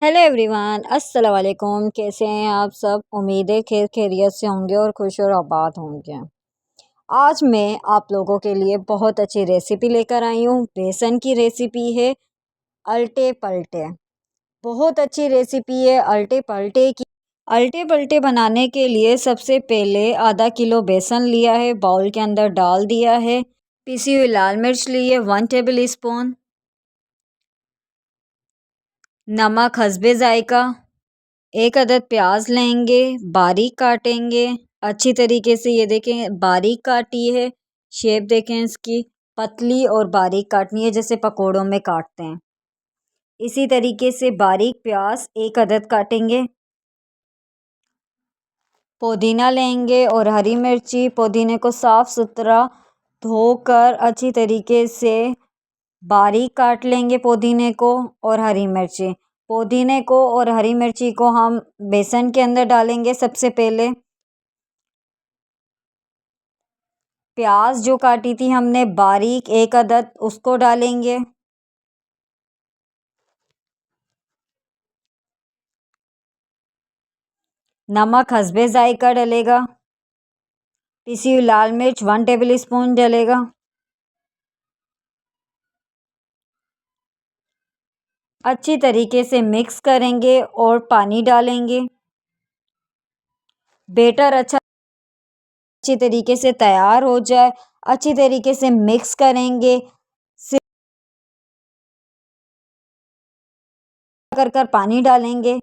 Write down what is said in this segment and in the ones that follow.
Hello everyone, अस्सलाम वालेकुम। कैसे हैं आप सब? उम्मीद है खैर खैरियत से होंगे और खुश और आबाद होंगे। आज मैं आप लोगों के लिए बहुत अच्छी रेसिपी लेकर आई हूँ। बेसन की रेसिपी है अल्टे पल्टे। बहुत अच्छी रेसिपी है अल्टे पल्टे की। अल्टे पल्टे बनाने के लिए सबसे पहले आधा किलो बेसन लिया है, बाउल के अंदर डाल दिया है। पिसी हुई लाल मिर्च ली है 1 टेबल स्पून। नमक हस्बे जायका। एक अदद प्याज लेंगे, बारीक काटेंगे अच्छी तरीके से। ये देखें बारीक काटी है। शेप देखें इसकी, पतली और बारीक काटनी है जैसे पकोड़ों में काटते हैं। इसी तरीके से बारीक प्याज एक अदद काटेंगे। पुदीना लेंगे और हरी मिर्ची। पुदीने को साफ़ सुथरा धोकर अच्छी तरीके से बारीक काट लेंगे पुदीने को और हरी मिर्ची। पुदीने को और हरी मिर्ची को हम बेसन के अंदर डालेंगे। सबसे पहले प्याज जो काटी थी हमने बारीक एक अदद उसको डालेंगे। नमक हस्बे जायका डलेगा। पिसी हुई लाल मिर्च 1 टेबल स्पून डलेगा। अच्छी तरीके से मिक्स करेंगे और पानी डालेंगे। बेटर अच्छी तरीके से तैयार हो जाए, अच्छी तरीके से मिक्स करेंगे। कर पानी डालेंगे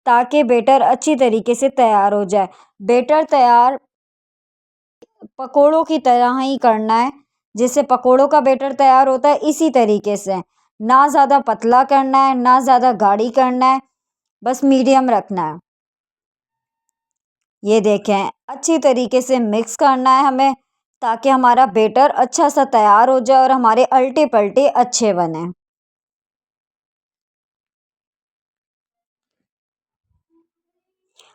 ताकि बेटर अच्छी तरीके से तैयार हो जाए। बेटर तैयार पकोड़ों की तरह ही करना है, जिससे पकोड़ों का बेटर तैयार होता है इसी तरीके से। ना ज़्यादा पतला करना है ना ज़्यादा गाढ़ी करना है, बस मीडियम रखना है। ये देखें अच्छी तरीके से मिक्स करना है हमें ताकि हमारा बेटर अच्छा सा तैयार हो जाए और हमारे अल्टे पल्टे अच्छे बने।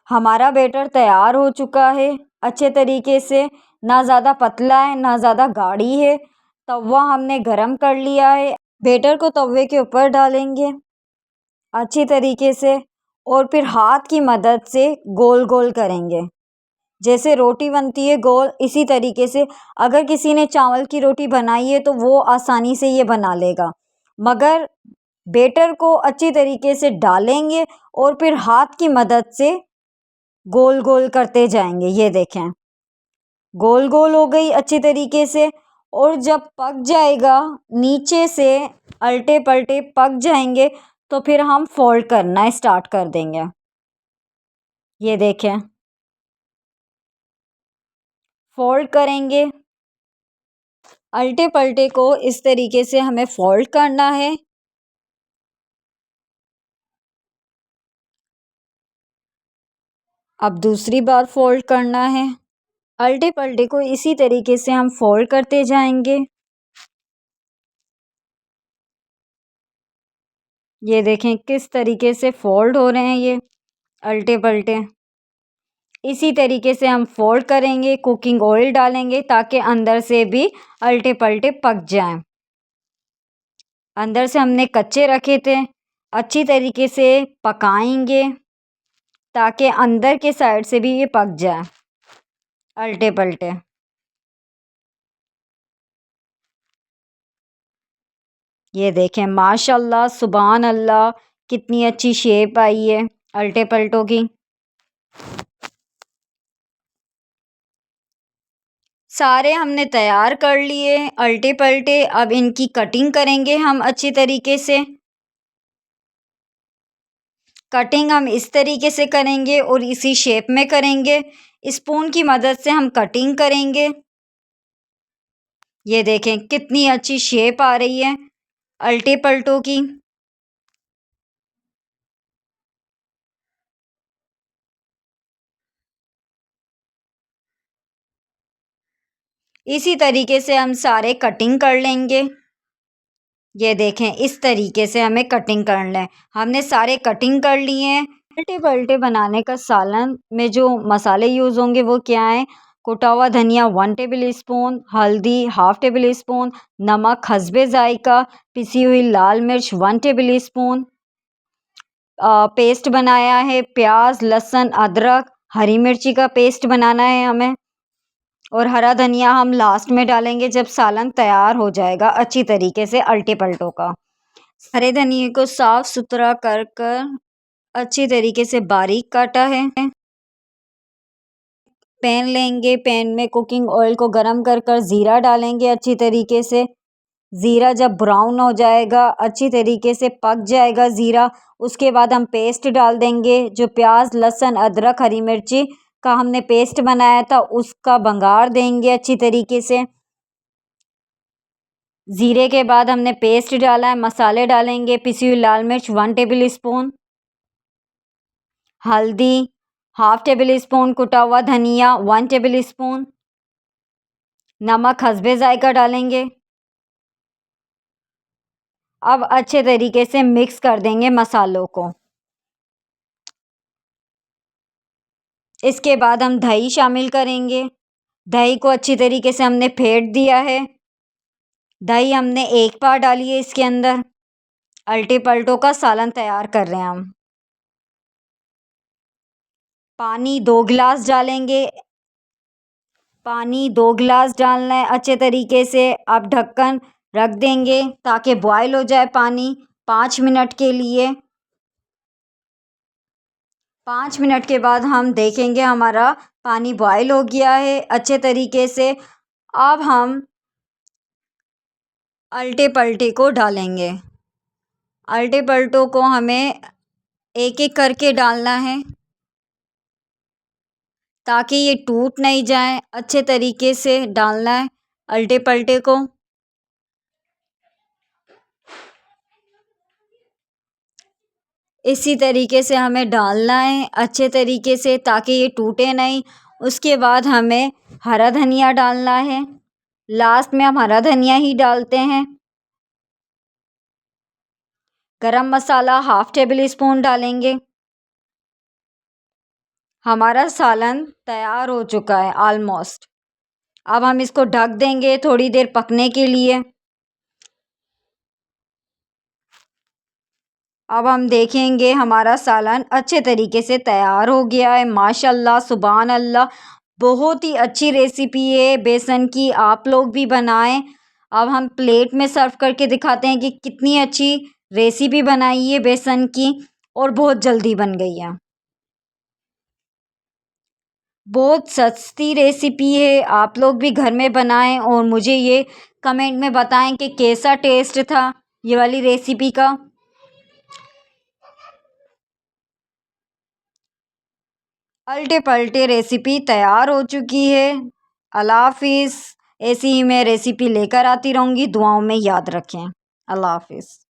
हमारा बेटर तैयार हो चुका है अच्छे तरीके से। ना ज़्यादा पतला है ना ज़्यादा गाढ़ी है। तवा हमने गरम कर लिया है। बेटर को तवे के ऊपर डालेंगे अच्छी तरीके से और फिर हाथ की मदद से गोल गोल करेंगे जैसे रोटी बनती है गोल, इसी तरीके से। अगर किसी ने चावल की रोटी बनाई है तो वो आसानी से ये बना लेगा, मगर बेटर को अच्छी तरीके से डालेंगे और फिर हाथ की मदद से गोल गोल करते जाएंगे। ये देखें गोल गोल हो गई अच्छी तरीके से। और जब पक जाएगा नीचे से अल्टे पल्टे पक जाएंगे तो फिर हम फोल्ड करना स्टार्ट कर देंगे। ये देखें फोल्ड करेंगे। अल्टे पल्टे को इस तरीके से हमें फोल्ड करना है। अब दूसरी बार फोल्ड करना है। अल्टे पल्टे को इसी तरीके से हम फोल्ड करते जाएंगे। ये देखें किस तरीके से फोल्ड हो रहे हैं ये अल्टे पल्टे। इसी तरीके से हम फोल्ड करेंगे। कुकिंग ऑयल डालेंगे ताकि अंदर से भी अल्टे पल्टे पक जाएं। अंदर से हमने कच्चे रखे थे, अच्छी तरीके से पकाएंगे ताकि अंदर के साइड से भी ये पक जाए अल्टे पल्टे। ये देखें माशाल्लाह सुभान अल्लाह कितनी अच्छी शेप आई है अल्टे पल्टों की। सारे हमने तैयार कर लिए अल्टे पल्टे। अब इनकी कटिंग करेंगे हम अच्छी तरीके से। कटिंग हम इस तरीके से करेंगे और इसी शेप में करेंगे। स्पून की मदद से हम कटिंग करेंगे। ये देखें कितनी अच्छी शेप आ रही है अल्टे पल्टों की। इसी तरीके से हम सारे कटिंग कर लेंगे। ये देखें इस तरीके से हमें कटिंग करना है। हमने सारे कटिंग कर लिए हैं। अल्टे पल्टे बनाने का सालन में जो मसाले यूज़ होंगे वो क्या है? कुटा हुआ धनिया 1 टेबल स्पून, हल्दी 1/2 टेबल स्पून, नमक हस्बे जायका, पिसी हुई लाल मिर्च 1 टेबल स्पून, पेस्ट बनाया है। प्याज, लहसुन, अदरक, हरी मिर्ची का पेस्ट बनाना है हमें। और हरा धनिया हम लास्ट में डालेंगे जब सालन तैयार हो जाएगा अच्छी तरीके से अल्टे पलटों का। हरे धनिए को साफ सुथरा कर अच्छी तरीके से बारीक काटा है। पैन लेंगे, पैन में कुकिंग ऑयल को गरम कर ज़ीरा डालेंगे अच्छी तरीके से। ज़ीरा जब ब्राउन हो जाएगा, अच्छी तरीके से पक जाएगा ज़ीरा, उसके बाद हम पेस्ट डाल देंगे जो प्याज, लहसुन, अदरक, हरी मिर्ची का हमने पेस्ट बनाया था, उसका भंगार देंगे अच्छी तरीके से। ज़ीरे के बाद हमने पेस्ट डाला है। मसाले डालेंगे, पिसी हुई लाल मिर्च 1 टेबल स्पून, हल्दी 1/2 टेबल स्पून, कुटा हुआ धनिया 1 टेबल स्पून, नमक हस्बे जायका डालेंगे। अब अच्छे तरीके से मिक्स कर देंगे मसालों को। इसके बाद हम दही शामिल करेंगे। दही को अच्छी तरीके से हमने फेंट दिया है। दही हमने एक पाव डाली है इसके अंदर। अल्टे पलटों का सालन तैयार कर रहे हैं हम। पानी 2 गिलास डालेंगे। पानी 2 गिलास डालना है अच्छे तरीके से। अब ढक्कन रख देंगे ताकि बॉयल हो जाए पानी 5 मिनट के लिए। 5 मिनट के बाद हम देखेंगे हमारा पानी बॉयल हो गया है अच्छे तरीके से। अब हम अल्टे पलटे को डालेंगे। अल्टे पलटों को हमें एक एक करके डालना है ताकि ये टूट नहीं जाए। अच्छे तरीके से डालना है अल्टे पलटे को। इसी तरीके से हमें डालना है अच्छे तरीके से ताकि ये टूटे नहीं। उसके बाद हमें हरा धनिया डालना है। लास्ट में हम हरा धनिया ही डालते हैं। गरम मसाला 1/2 टेबल स्पून डालेंगे। हमारा सालन तैयार हो चुका है ऑलमोस्ट। अब हम इसको ढक देंगे थोड़ी देर पकने के लिए। अब हम देखेंगे हमारा सालन अच्छे तरीके से तैयार हो गया है। माशाल्लाह, सुभान अल्लाह, बहुत ही अच्छी रेसिपी है बेसन की, आप लोग भी बनाएं। अब हम प्लेट में सर्व करके दिखाते हैं कि कितनी अच्छी रेसिपी बनाई है बेसन की और बहुत जल्दी बन गई है। बहुत सस्ती रेसिपी है, आप लोग भी घर में बनाएं और मुझे ये कमेंट में बताएं कि कैसा टेस्ट था ये वाली रेसिपी का। अल्टे पल्टे रेसिपी तैयार हो चुकी है। अल्लाह हाफिज़। ऐसी ही मैं रेसिपी लेकर आती रहूँगी, दुआओं में याद रखें। अल्लाह हाफिज़।